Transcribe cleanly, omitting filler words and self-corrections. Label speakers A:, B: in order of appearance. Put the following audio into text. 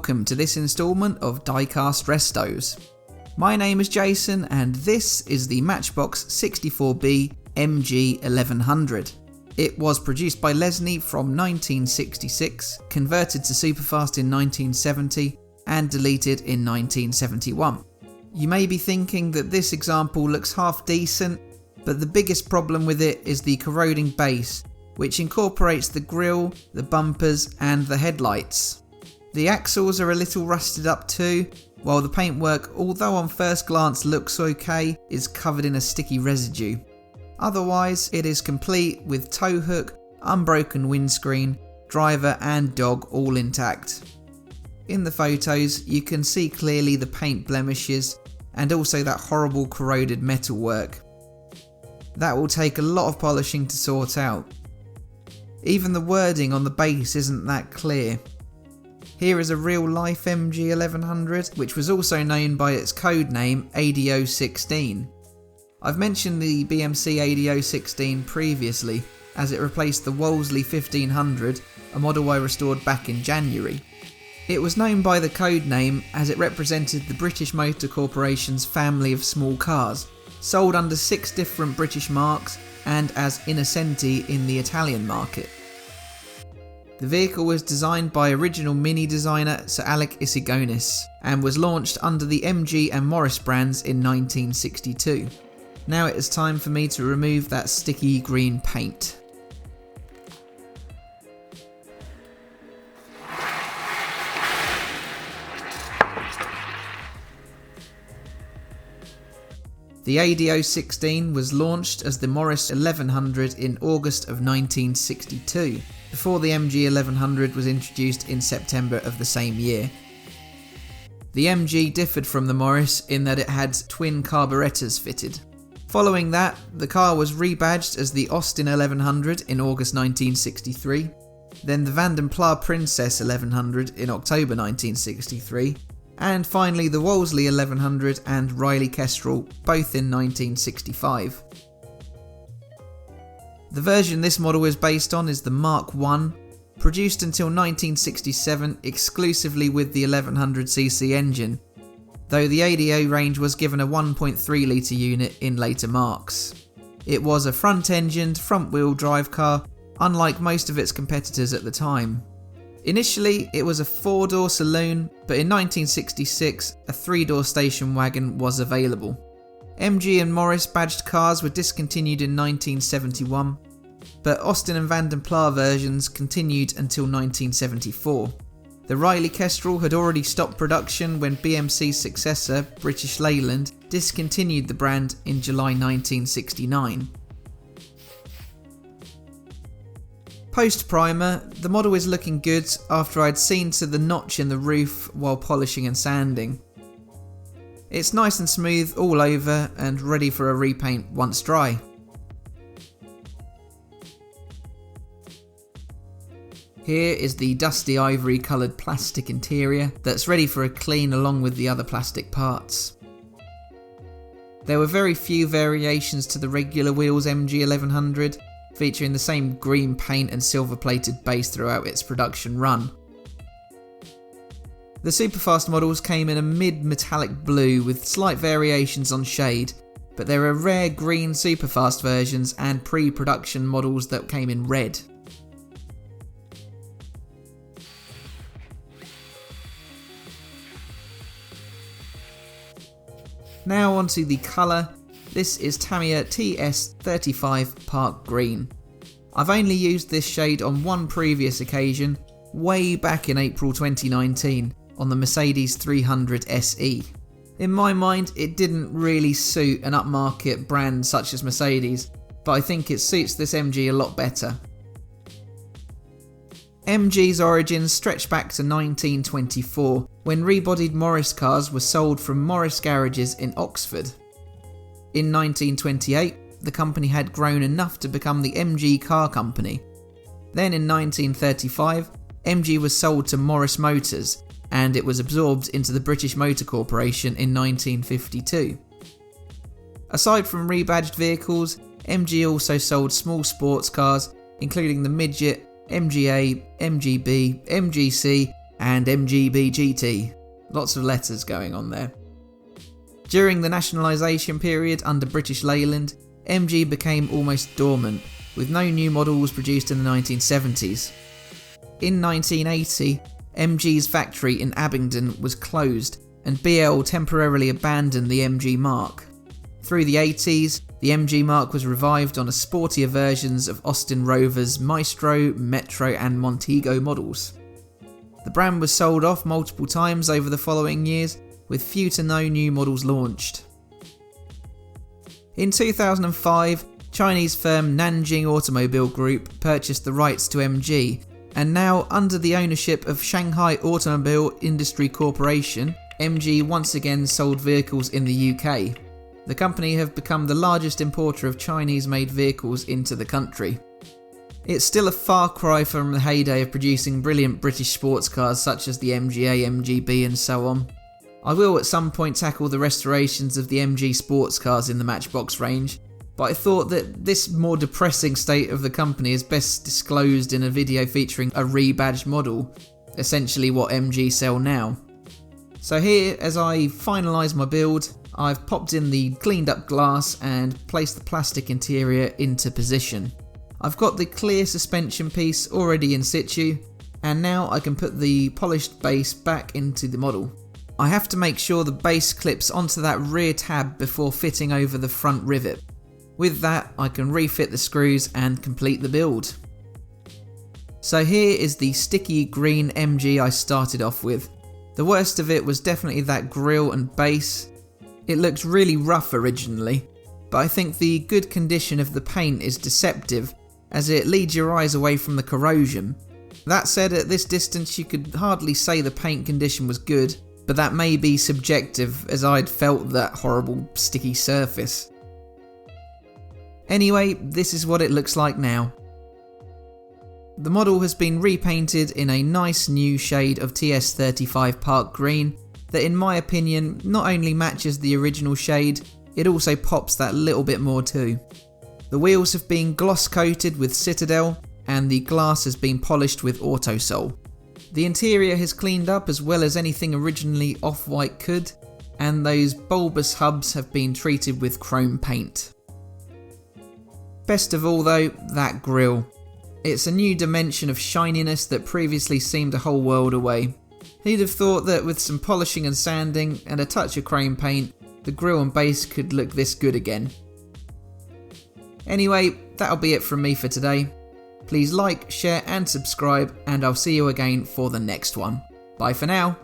A: welcome to this instalment of DieCastRestos. My name is Jason and this is the Matchbox 64B MG1100. It was produced by Lesney from 1966, converted to Superfast in 1970 and deleted in 1971. You may be thinking that this example looks half decent, but the biggest problem with it is the corroding base, which incorporates the grille, the bumpers and the headlights. The axles are a little rusted up too, while the paintwork, although on first glance looks okay, is covered in a sticky residue. Otherwise, it is complete with tow hook, unbroken windscreen, driver and dog all intact. In the photos, you can see clearly the paint blemishes and also that horrible corroded metalwork. That will take a lot of polishing to sort out. Even the wording on the base isn't that clear. Here is a real-life MG1100, which was also known by its code name ADO16. I've mentioned the BMC ADO16 previously, as it replaced the Wolseley 1500, a model I restored back in January. It was known by the code name as it represented the British Motor Corporation's family of small cars, sold under 6 different British marques and as Innocenti in the Italian market. The vehicle was designed by original Mini designer Sir Alec Isigonis and was launched under the MG and Morris brands in 1962. Now it is time for me to remove that sticky green paint. The ADO16 was launched as the Morris 1100 in August of 1962, before the MG 1100 was introduced in September of the same year. The MG differed from the Morris in that it had twin carburettors fitted. Following that, the car was rebadged as the Austin 1100 in August 1963, then the Van den Pla Princess 1100 in October 1963, and finally the Wolseley 1100 and Riley Kestrel, both in 1965. The version this model is based on is the Mark I, produced until 1967 exclusively with the 1100cc engine, though the ADO range was given a 1.3 litre unit in later marques. It was a front-engined, front-wheel drive car, unlike most of its competitors at the time. Initially, it was a 4-door saloon, but in 1966, a 3-door station wagon was available. MG and Morris badged cars were discontinued in 1971, but Austin and Van den Pla versions continued until 1974. The Riley Kestrel had already stopped production when BMC's successor, British Leyland, discontinued the brand in July 1969. Post-primer, the model is looking good after I'd seen to the notch in the roof while polishing and sanding. It's nice and smooth all over and ready for a repaint once dry. Here is the dusty ivory coloured plastic interior that's ready for a clean along with the other plastic parts. There were very few variations to the regular wheels MG 1100, featuring the same green paint and silver plated base throughout its production run. The Superfast models came in a mid-metallic blue with slight variations on shade, but there are rare green Superfast versions and pre-production models that came in red. Now onto the colour. This is Tamiya TS35 Park Green. I've only used this shade on one previous occasion, way back in April 2019, on the Mercedes 300 SE. In my mind, it didn't really suit an upmarket brand such as Mercedes, but I think it suits this MG a lot better. MG's origins stretch back to 1924, when rebodied Morris cars were sold from Morris garages in Oxford. In 1928, the company had grown enough to become the MG Car Company. Then in 1935, MG was sold to Morris Motors, and it was absorbed into the British Motor Corporation in 1952. Aside from rebadged vehicles, MG also sold small sports cars, including the Midget, MGA, MGB, MGC and MGB GT. Lots of letters going on there. During the nationalisation period under British Leyland, MG became almost dormant, with no new models produced in the 1970s. In 1980, MG's factory in Abingdon was closed and BL temporarily abandoned the MG marque. Through the 80s, the MG marque was revived on a sportier versions of Austin Rover's Maestro, Metro and Montego models. The brand was sold off multiple times over the following years, with few to no new models launched. In 2005, Chinese firm Nanjing Automobile Group purchased the rights to MG, and now under the ownership of Shanghai Automobile Industry Corporation, MG once again sold vehicles in the UK. The company have become the largest importer of Chinese-made vehicles into the country. It's still a far cry from the heyday of producing brilliant British sports cars such as the MGA, MGB and so on. I will at some point tackle the restorations of the MG sports cars in the Matchbox range, but I thought that this more depressing state of the company is best disclosed in a video featuring a rebadged model, essentially what MG sell now. So here, as I finalise my build, I've popped in the cleaned up glass and placed the plastic interior into position. I've got the clear suspension piece already in situ, and now I can put the polished base back into the model. I have to make sure the base clips onto that rear tab before fitting over the front rivet. With that, I can refit the screws and complete the build. So here is the sticky green MG I started off with. The worst of it was definitely that grille and base. It looked really rough originally, but I think the good condition of the paint is deceptive as it leads your eyes away from the corrosion. That said, at this distance you could hardly say the paint condition was good, but that may be subjective as I'd felt that horrible sticky surface. Anyway, this is what it looks like now. The model has been repainted in a nice new shade of TS35 Park Green that in my opinion not only matches the original shade, it also pops that little bit more too. The wheels have been gloss coated with Citadel and the glass has been polished with Autosol. The interior has cleaned up as well as anything originally off-white could, and those bulbous hubs have been treated with chrome paint. Best of all though, that grille. It's a new dimension of shininess that previously seemed a whole world away. Who'd have thought that with some polishing and sanding and a touch of chrome paint, the grille and base could look this good again. Anyway, that'll be it from me for today. Please like, share and subscribe, and I'll see you again for the next one. Bye for now.